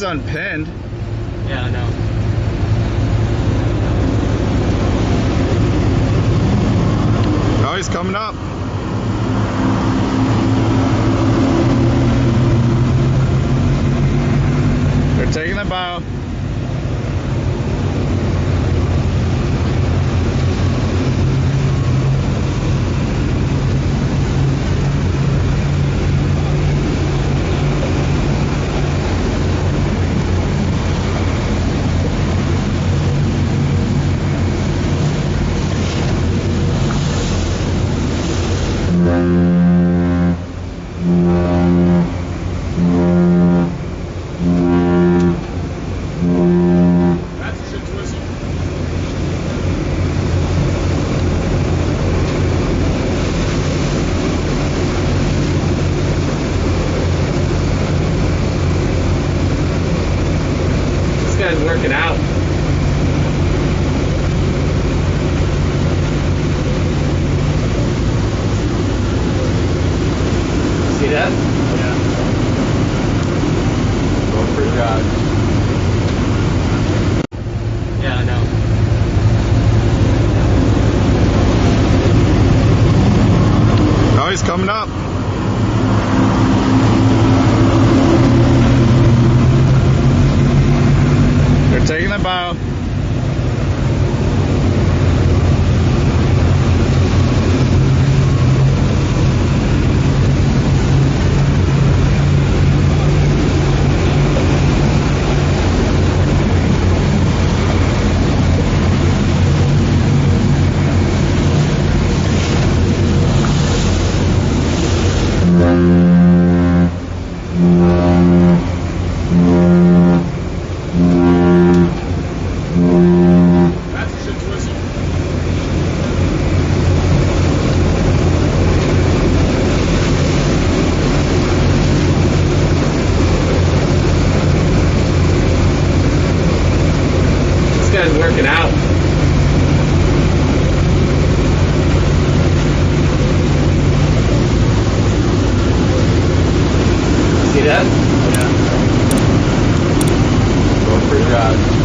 thing's unpinned. Yeah, I know. Oh, he's coming up. They're taking the bow. That's a shit whistle. This guy's working out. See that? Yeah. Going for a jog. Yeah, I know. Oh, he's coming up. They're taking the bow. That's a shit whistle. This guy's working out. See that? Yeah. Going for a jog.